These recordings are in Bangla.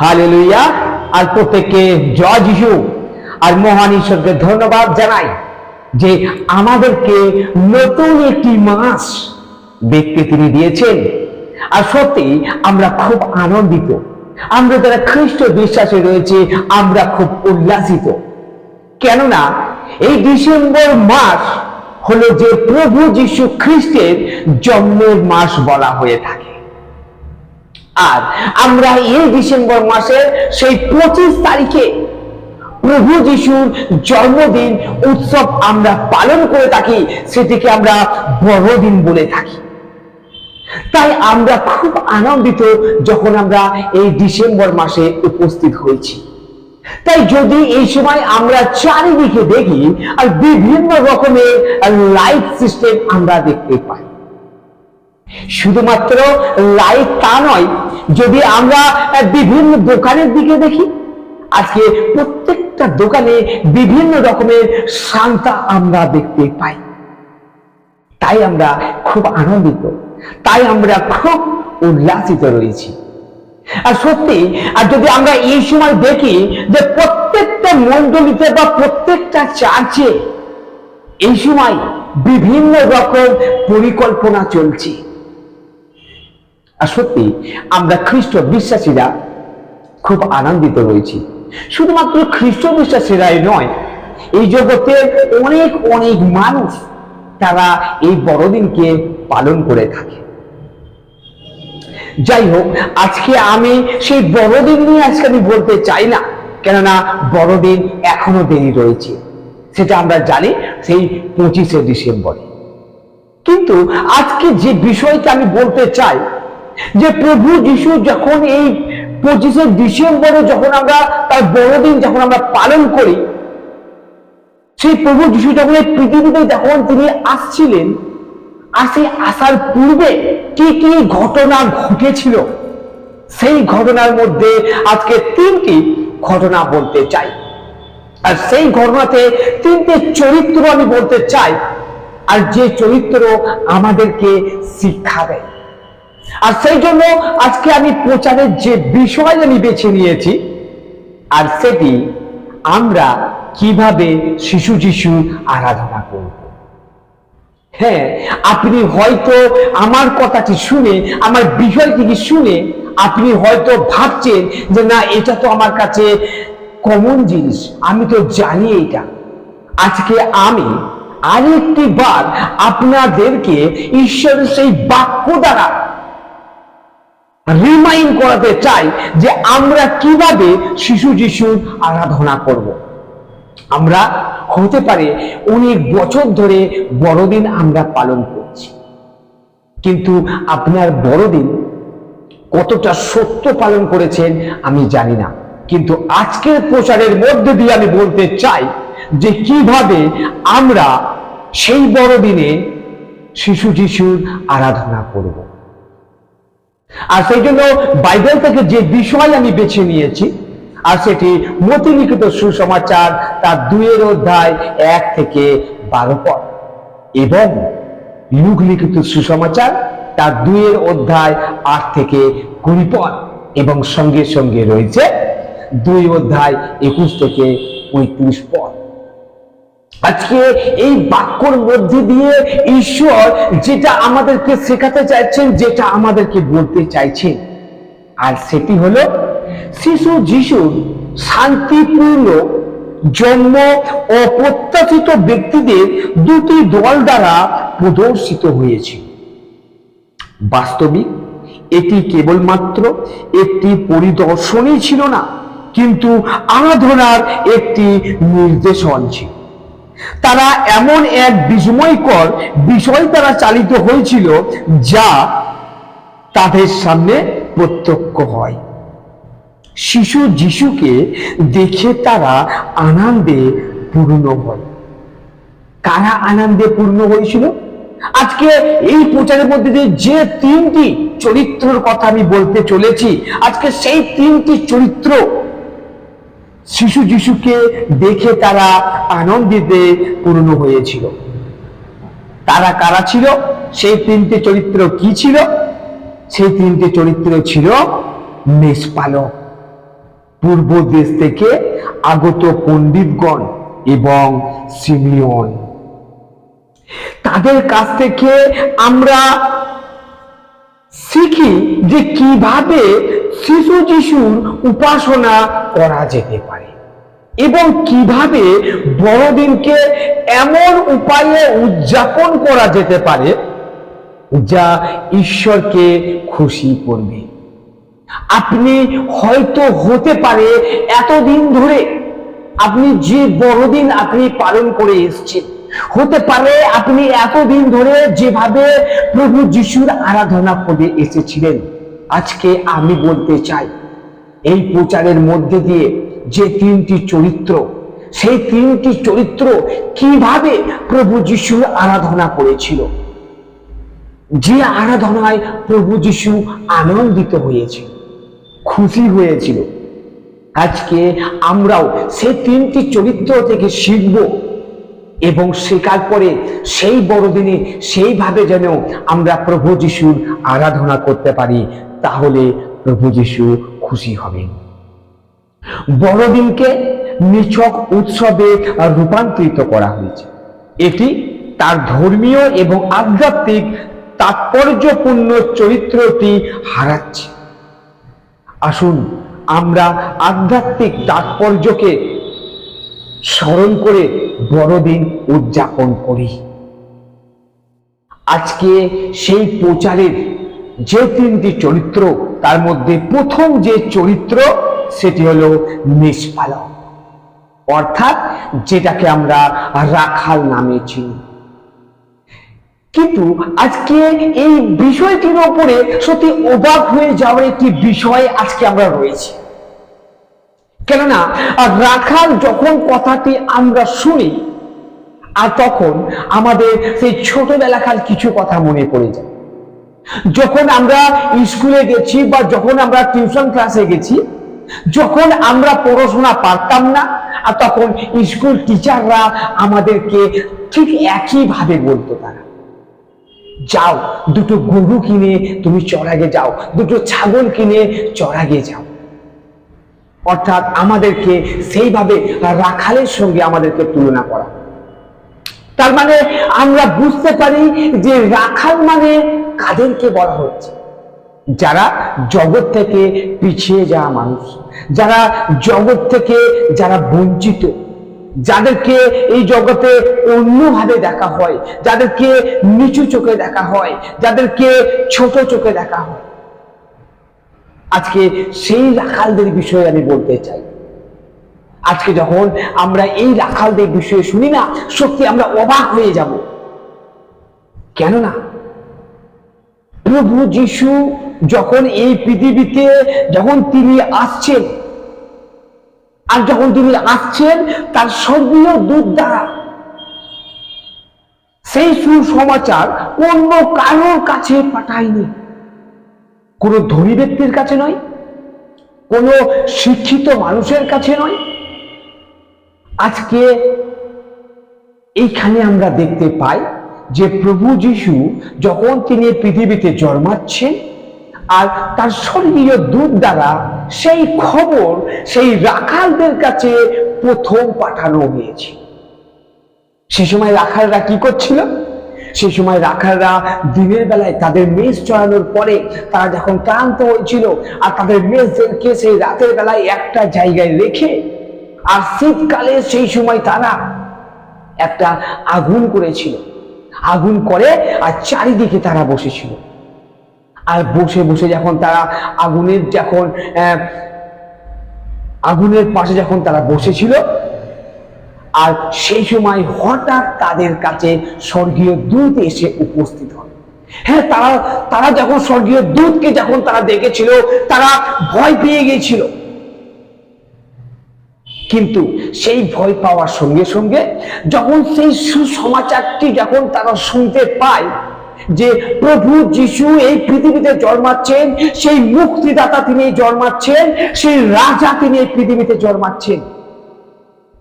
হালেলুয়া। আর প্রত্যেককে জয় যিশু। আর মহান ঈশ্বরকে ধন্যবাদ জানাই যে আমাদেরকে নতুন একটি মাস দেখতে তিনি দিয়েছেন। আর সত্যি আমরা খুব আনন্দিত। আমরা যারা খ্রিস্ট বিশ্বাসে রয়েছে আমরা খুব উল্লাসিত। কেননা এই ডিসেম্বর মাস হলো যে প্রভু যীশু খ্রিস্টের জন্মের মাস বলা হয়ে থাকে। আর আমরা এই ডিসেম্বর মাসের সেই 25 তারিখে প্রভু যীশুর জন্মদিন উৎসব আমরা পালন করে থাকি, সেটিকে আমরা বড়দিন বলে থাকি। তাই আমরা খুব আনন্দিত যখন আমরা এই ডিসেম্বর মাসে উপস্থিত হয়েছি। তাই যদি এই সময় আমরা চারিদিকে দেখি আর বিভিন্ন রকমের লাইট সিস্টেম আমরা দেখতে পাই। শুধুমাত্র লাইট তা নয়, যদি আমরা বিভিন্ন দোকানের দিকে দেখি, আজকে প্রত্যেকটা দোকানে বিভিন্ন রকমের সান্তা আমরা দেখতে পাই। তাই আমরা খুব আনন্দিত, তাই আমরা খুব উল্লাসিত রয়েছি। আর সত্যি, আর যদি আমরা এই সময় দেখি যে প্রত্যেকটা মণ্ডলীতে বা প্রত্যেকটা চার্চে এই সময় বিভিন্ন রকম পরিকল্পনা চলছে। আর সত্যি আমরা খ্রিস্ট বিশ্বাসীরা খুব আনন্দিত রয়েছি। শুধুমাত্র খ্রিস্ট বিশ্বাসীরাই নয়, এই জগতের অনেক অনেক মানুষ তারা এই বড়দিনকে পালন করে থাকে। যাই হোক, আজকে আমি সেই বড়দিন নিয়ে আজকে আমি বলতে চাই না, কেননা বড়দিন এখনো দেরি রয়েছে, সেটা আমরা জানি, সেই 25শে ডিসেম্বর। কিন্তু আজকে যে বিষয়টা আমি বলতে চাই যে প্রভু যীশু যখন এই 25শে ডিসেম্বরে যখন আমরা তার বড়দিন যখন আমরা পালন করি, সেই প্রভু যীশু যখন এই পৃথিবীতে যখন তিনি আসছিলেন, আর সেই আসার পূর্বে কি কি ঘটনা ঘটেছিল, সেই ঘটনার মধ্যে আজকে 3টি ঘটনা বলতে চাই। আর সেই ঘটনাতে 3টে চরিত্র আমি বলতে চাই, আর যে চরিত্র আমাদেরকে শিক্ষা দেয়। আর সেই জন্য আজকে আমি প্রচারের যে বিষয় আমি বেছে নিয়েছি, আর সেটি আমরা কিভাবে শিশু যিশু আরাধনা করব। হ্যাঁ, আপনি হয়তো আমার কথাটি শুনে, আমার বিষয়টি শুনে আপনি হয়তো ভাবছেন যে না, এটা তো আমার কাছে কমন জিনিস, আমি তো জানি এটা। আজকে আমি আরেকটি বার আপনাদেরকে ঈশ্বরের সেই বাক্য দ্বারা রিমাইন্ড করাতে চাই যে আমরা কিভাবে শিশু যিশুর আরাধনা করব। আমরা হতে পারে অনেক বছর ধরে বড়দিন আমরা পালন করছি, কিন্তু আপনার বড়দিন কতটা সত্য পালন করেছেন আমি জানি না। কিন্তু আজকের প্রচারের মধ্যে দিয়ে আমি বলতে চাই যে কিভাবে আমরা সেই বড়দিনে শিশু যিশুর আরাধনা করব। আর সেই জন্য বাইবেল থেকে যে বিষয় আমি বেছে নিয়েছি, আর সেটি মতি লিখিত সুসমাচার তার 2 অধ্যায় 1 থেকে 12 পদ, এবং লূক লিখিত সুসমাচার তার 2 অধ্যায় 8 থেকে 20 পদ, এবং সঙ্গে সঙ্গে রয়েছে 2 অধ্যায় 21 থেকে 35 পদ। আজকে এই বাক্যর মধ্যে দিয়ে ঈশ্বর যেটা আমাদেরকে শেখাতে চাইছেন, যেটা আমাদেরকে বলতে চাইছেন, আর সেটি হলো শিশু যিশুর শান্তিপূর্ণ জন্ম অপ্রত্যাশিত ব্যক্তিদের 2টি দল দ্বারা প্রদর্শিত হয়েছে। বাস্তবিক এটি কেবলমাত্র একটি পরিদর্শনই ছিল না, কিন্তু আরাধনার একটি নির্দেশন ছিল। তারা এমন এক বিস্ময়কর বিষয় দ্বারা চালিত হয়েছিল যা তাদের সামনে প্রত্যক্ষ হয়। শিশু যিশুকে দেখে তারা আনন্দে পূর্ণ হয়। কারা আনন্দে পূর্ণ হয়েছিল? আজকে এই প্রচারের মধ্যে দিয়ে যে 3টি চরিত্রের কথা আমি বলতে চলেছি, আজকে সেই 3টি চরিত্র শিশু যিশুকে দেখে তারা আনন্দিতে পূর্ণ হয়েছিল। তারা কারা ছিল? সেই 3টি চরিত্র কি ছিল? সেই 3টি চরিত্র ছিল মেষপালক, পূর্ব দেশ থেকে আগত পণ্ডিতগণ এবং সিমিয়ন, তাদের কাছ থেকে আমরা শিখি যে কিভাবে শিশু যিশুর উপাসনা করা যেতে পারে এবং কিভাবে বড়দিনকে এমন উপায়ে উদযাপন করা যেতে পারে যা ঈশ্বরকে খুশি করবে। আপনি হয়তো হতে পারে এতদিন ধরে আপনি যে বড়দিন আপনি পালন করে এসেছেন, হতে পারে আপনি এতদিন ধরে যেভাবে প্রভু যিশুর আরাধনা করে এসেছিলেন, আজকে আমি বলতে চাই এই প্রচারের মধ্যে দিয়ে যে তিনটি চরিত্র, সেই তিনটি চরিত্র কিভাবে প্রভু যিশুর আরাধনা করেছিল, যে আরাধনায় প্রভু যিশু আনন্দিত হয়েছিল, খুশি হয়েছিল, আজকে আমরাও সেই তিনটি চরিত্র থেকে শিখব এবং শেখার পরে সেই বড়দিনে সেইভাবে যেন আমরা প্রভু যিশুর আরাধনা করতে পারি, তাহলে প্রভু যিশু খুশি হবেন। বড়দিনকে নিছক উৎসবে রূপান্তরিত করা হয়েছে। এটি তার ধর্মীয় এবং আধ্যাত্মিক তাৎপর্যপূর্ণ চরিত্রটি হারাচ্ছে। আসুন আমরা আধ্যাত্মিক তাৎপর্যকে স্মরণ করে বড়দিন উদযাপন করি। আজকে সেই প্রচারের যে তিনটি চরিত্র, তার মধ্যে প্রথম যে চরিত্র সেটি হলো মেষপালক, অর্থাৎ যেটাকে আমরা রাখাল নামে চিনি। কিন্তু আজকে এই বিষয়টির উপরে সত্যি অবাক হয়ে যাওয়ার একটি বিষয় আজকে আমরা রয়েছি। কেননা রাখাল যখন কথাটি আমরা শুনি, আর তখন আমাদের সেই ছোটবেলাকার কিছু কথা মনে পড়ে যায়। যখন আমরা স্কুলে গেছি বা যখন আমরা টিউশন ক্লাসে গেছি, যখন আমরা পড়াশোনা পারতাম না, আর তখন স্কুল টিচাররা আমাদেরকে ঠিক একইভাবে বলতো, তারা যাও দুটো গরু কিনে তুমি চড়াগে যাও, দুটো ছাগল কিনে চড়াগে যাও। অর্থাৎ আমাদেরকে সেইভাবে রাখালের সঙ্গে আমাদেরকে তুলনা করা। তার মানে আমরা বুঝতে পারি যে রাখাল মানে কাদেরকে বলা হচ্ছে? যারা জগৎ থেকে পিছিয়ে যাওয়া মানুষ, যারা জগৎ থেকে যারা বঞ্চিত, যাদেরকে এই জগতে অন্যভাবে দেখা হয়, যাদেরকে নিচু চোখে দেখা হয়, যাদেরকে ছোট চোখে দেখা হয়। আজকে সেই রাখালদের বিষয়ে আমি বলতে চাই। আজকে যখন আমরা এই রাখালদের বিষয়ে শুনি না, সত্যি আমরা অবাক হয়ে যাব। কেননা প্রভু যিশু যখন এই পৃথিবীতে যখন তিনি আসছেন, আর যখন তিনি আসছেন তার স্বর্গীয় দূত দ্বারা, সেই সুসমাচার অন্য কারোর কাছে পাঠায়নি, কোনো ধনী ব্যক্তির কাছে নয়, কোনো শিক্ষিত মানুষের কাছে নয়। আজকে এইখানে আমরা দেখতে পাই যে প্রভু যিশু যখন তিনি পৃথিবীতে জন্মাচ্ছেন, আর তার স্বর্গীয় দূত দ্বারা সেই খবর সেই রাখালদের কাছে প্রথম পাঠানো হয়েছে। সে সময় রাখালরা কি করছিল? সে সময় রাখালরা দিনের বেলায় তাদের মেষ চড়ানোর পরে তারা যখন ক্লান্ত হয়েছিল, আর তাদের মেষদেরকে সেই রাতের বেলায় একটা জায়গায় রেখে, আর শীতকালে সেই সময় তারা একটা আগুন করেছিল, আগুন করে আর চারিদিকে তারা বসেছিল। আর বসে বসে যখন তারা আগুনের পাশে যখন তারা বসেছিল, আর সেই সময় হঠাৎ তাদের কাছে স্বর্গীয় দূত এসে উপস্থিত হয়। হ্যাঁ, তারা যখন স্বর্গীয় দূতকে যখন তারা দেখেছিল, তারা ভয় পেয়ে গিয়েছিল। কিন্তু সেই ভয় পাওয়ার সঙ্গে সঙ্গে যখন সেই সুসমাচারটি যখন তারা শুনতে পায় যে প্রভু যিশু এই পৃথিবীতে জন্মাচ্ছেন, সেই মুক্তিদাতা তিনি জন্মাচ্ছেন, সেই রাজা তিনি এই পৃথিবীতে জন্মাচ্ছেন,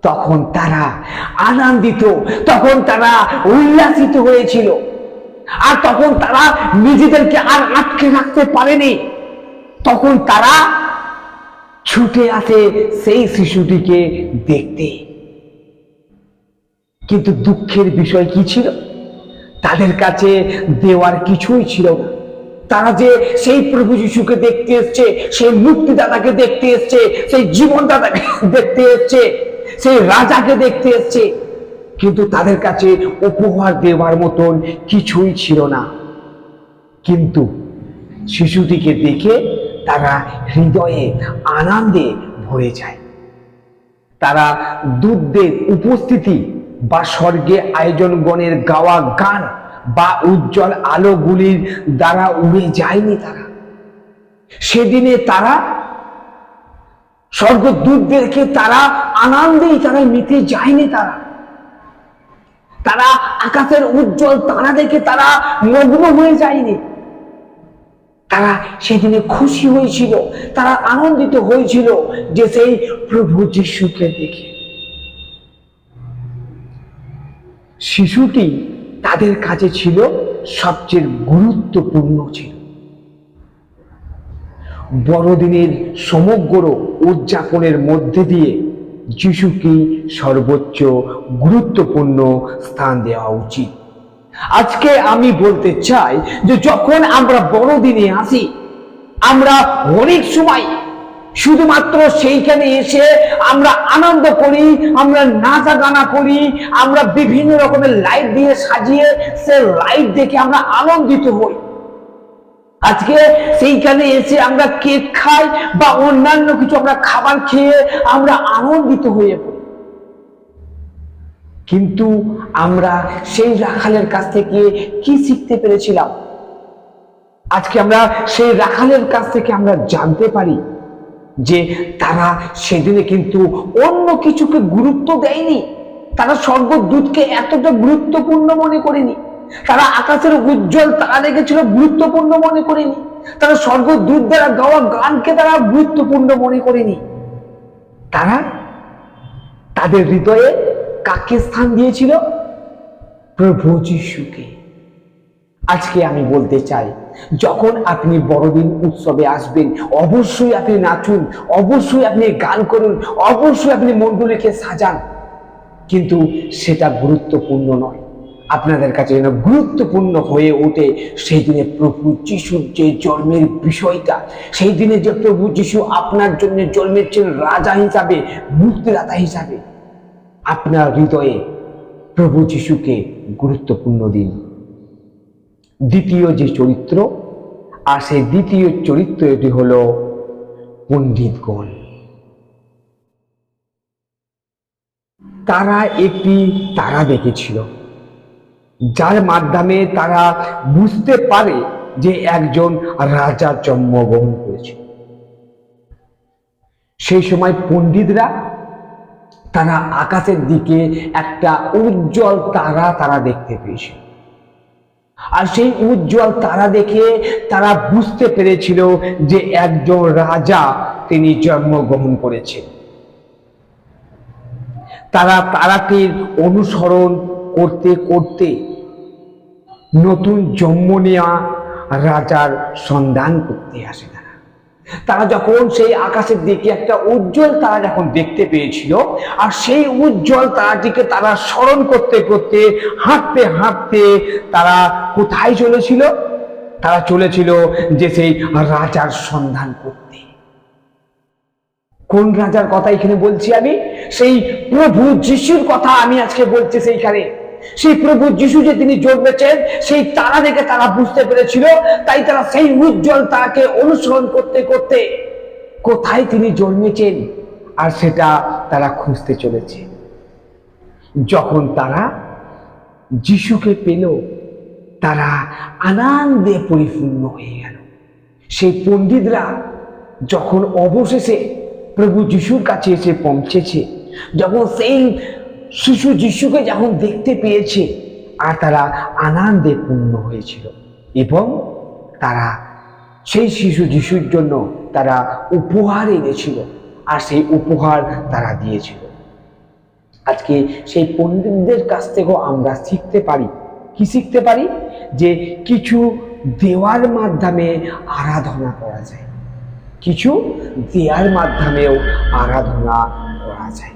তখন তারা আনন্দিত, তখন তারা উল্লাসিত হয়েছিল। আর তখন তারা নিজেদেরকে আর আটকে রাখতে পারেনি। তখন তারা ছুটে আসে সেই শিশুটিকে দেখতে। কিন্তু দুঃখের বিষয় কি ছিল? তাদের কাছে দেওয়ার কিছুই ছিল না। তারা যে সেই প্রভু যিশুকে দেখতে এসছে, সেই মুক্তিদাতাকে দেখতে এসছে, সেই জীবনদাতাকে দেখতে এসছে, সেই রাজাকে দেখতে এসছে, কিন্তু তাদের কাছে উপহার দেওয়ার মতন কিছুই ছিল না। কিন্তু শিশুটিকে দেখে তারা হৃদয়ে আনন্দে ভরে যায়। তারা দূতদের উপস্থিতি বা স্বর্গে আয়োজনগণের গাওয়া গান বা উজ্জ্বল আলোগুলির দ্বারা উড়ে যায়নি। তারা সেদিনে তারা স্বর্গদূতদেরকে তারা আনন্দেই তারা মিটে যায়নি। তারা আকাশের উজ্জ্বল তারা দেখে তারা মগ্ন হয়ে যায়নি। তারা সেদিনে খুশি হয়েছিল, তারা আনন্দিত হয়েছিল যে সেই প্রভু যিশুকে দেখে। শিশুটি তাদের কাছে ছিল সবচেয়ে গুরুত্বপূর্ণ ছিল। বড়দিনের সমগ্র উদযাপনের মধ্যে দিয়ে যিশুকে সর্বোচ্চ গুরুত্বপূর্ণ স্থান দেওয়া উচিত। আজকে আমি বলতে চাই যে যখন আমরা বড়দিনে আসি, আমরা অনেক সময় শুধুমাত্র সেইখানে এসে আমরা আনন্দ করি, আমরা নাচা গানা করি, আমরা বিভিন্ন রকমের লাইট দিয়ে সাজিয়ে সে লাইট দেখে আমরা আনন্দিত হই। আজকে সেইখানে এসে আমরা কেক খাই বা অন্যান্য কিছু আমরা খাবার খেয়ে আমরা আনন্দিত হয়ে পড়ি। কিন্তু আমরা সেই রাখালের কাছ থেকে কি শিখতে পেরেছিলাম? আজকে আমরা সেই রাখালের কাছ থেকে আমরা জানতে পারি যে তারা সেদিনে কিন্তু অন্য কিছুকে গুরুত্ব দেয়নি। তারা স্বর্গদূতকে এতটা গুরুত্বপূর্ণ মনে করেনি। তারা আকাশের উজ্জ্বল তারা দেখেছিল গুরুত্বপূর্ণ মনে করেনি। তারা স্বর্গদূত দ্বারা গাওয়া গানকে তারা গুরুত্বপূর্ণ মনে করেনি। তারা তাদের হৃদয়ে কাকে স্থান দিয়েছিল? প্রভু যিশুকে। আজকে আমি বলতে চাই, যখন আপনি বড়দিন উৎসবে আসবেন, অবশ্যই আপনি নাচুন, অবশ্যই আপনি গান করুন, অবশ্যই আপনি মণ্ডলীকে সাজান, কিন্তু সেটা গুরুত্বপূর্ণ নয়। আপনাদের কাছে যেন গুরুত্বপূর্ণ হয়ে ওঠে সেই দিনে প্রভু যিশুর যে জন্মের বিষয়টা, সেই দিনে যে প্রভু যিশু আপনার জন্য জন্মেছেন রাজা হিসাবে, মুক্তিদাতা হিসাবে। আপনার হৃদয়ে প্রভু যিশুকে গুরুত্বপূর্ণ দিন। দ্বিতীয় যে চরিত্র, আর সেই দ্বিতীয় চরিত্রটি হলো পণ্ডিতগণ। তারা একটি তারা দেখেছিল, যার মাধ্যমে তারা বুঝতে পারে যে একজন রাজা জন্মগ্রহণ করেছে। সেই সময় পণ্ডিতরা তারা আকাশের দিকে একটা উজ্জ্বল তারা তারা দেখতে পেয়েছিল, আর সেই উজ্জ্বল তারা দেখে তারা বুঝতে পেরেছিল যে একজন রাজা তিনি জন্মগ্রহণ করেছেন। তারা তারাটির অনুসরণ করতে করতে নতুন জন্ম নেওয়া রাজার সন্ধান করতে আসে। তারা যখন সেই আকাশের দিকে একটা উজ্জ্বল তারা যখন দেখতে পেয়েছিল, আর সেই উজ্জ্বল তারাটিকে তারা স্মরণ করতে করতে হাঁটতে হাঁটতে তারা কোথায় চলেছিল? তারা চলেছিল যে সেই রাজার সন্ধান করতে। কোন রাজার কথা এখানে বলছি আমি? সেই প্রভু যিশুর কথা আমি আজকে বলছি। সেইখানে সেই প্রভু যিশু যে তিনি জন্মেছেন, সেই তারা দেখে তারা বুঝতে পেরেছিল, তাই তারা সেই উজ্জ্বল তারাকে অনুসরণ করতে করতে কোথায় তিনি জন্মেছেন আর সেটা তারা খুঁজতে চলেছে। যখন তারা যিশুকে পেল, তারা আনন্দে পরিপূর্ণ হয়ে গেল। সেই পণ্ডিতরা যখন অবশেষে প্রভু যিশুর কাছে এসে পৌঁছেছে, যখন সেই শিশু যিশুকে যখন দেখতে পেয়েছে, আর তারা আনন্দে পূর্ণ হয়েছিল এবং তারা সেই শিশু যিশুর জন্য তারা উপহার এনেছিল, আর সেই উপহার তারা দিয়েছিল। আজকে সেই পণ্ডিতদের কাছ থেকেও আমরা শিখতে পারি। কি শিখতে পারি? যে কিছু দেওয়ার মাধ্যমে আরাধনা করা যায়। কিছু দেওয়ার মাধ্যমেও আরাধনা করা যায়।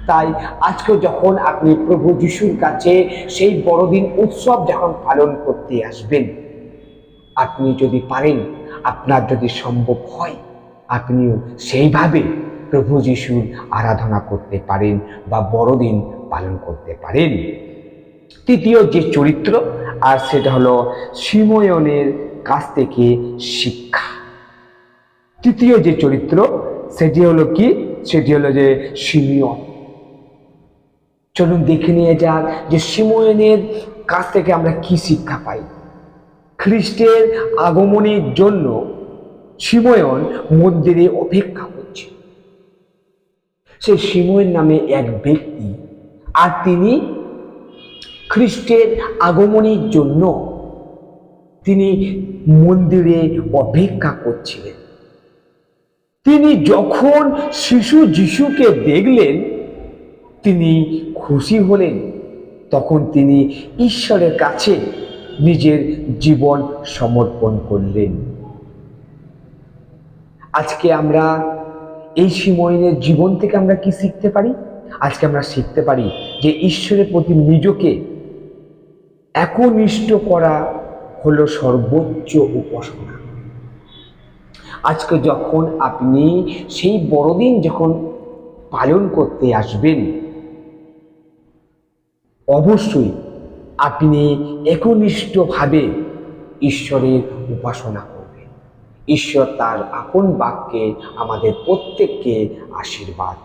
তাই আজকে যখন আপনি প্রভু যিশুর কাছে সেই বড়দিন উৎসব যখন পালন করতে আসবেন, আপনি যদি পারেন, আপনার যদি সম্ভব হয়, আপনিও সেইভাবে প্রভু যিশুর আরাধনা করতে পারেন বা বড়দিন পালন করতে পারেন। তৃতীয় যে চরিত্র, আর সেটা হলো শিময়োনের কাছ থেকে শিক্ষা। তৃতীয় যে চরিত্র সেটি হলো কি? সেটি হলো যে শিমিয়ন। চলুন দেখে নিয়ে যাক যে শিময়োনের কাছ থেকে আমরা কি শিক্ষা পাই। খ্রিস্টের আগমনের জন্য শিময়োন মন্দিরে অপেক্ষা করছে। সেই শিময়োন নামে এক ব্যক্তি, আর তিনি খ্রিস্টের আগমনের জন্য তিনি মন্দিরে অপেক্ষা করছিলেন। তিনি যখন শিশু যিশুকে দেখলেন, তিনি খুশি হলেন। তখন তিনি ঈশ্বরের কাছে নিজের জীবন সমর্পণ করলেন। আজকে আমরা এই শিময়োনের জীবন থেকে আমরা কি শিখতে পারি? আজকে আমরা শিখতে পারি যে ঈশ্বরের প্রতি নিজকে একনিষ্ঠ করা হলো সর্বোচ্চ উপাসনা। আজকে যখন আপনি সেই বড়দিন যখন পালন করতে আসবেন, অবশ্যই আপনি একনিষ্ঠভাবে ঈশ্বরের উপাসনা করবেন। ঈশ্বর তার আপন বাক্যে আমাদের প্রত্যেককে আশীর্বাদ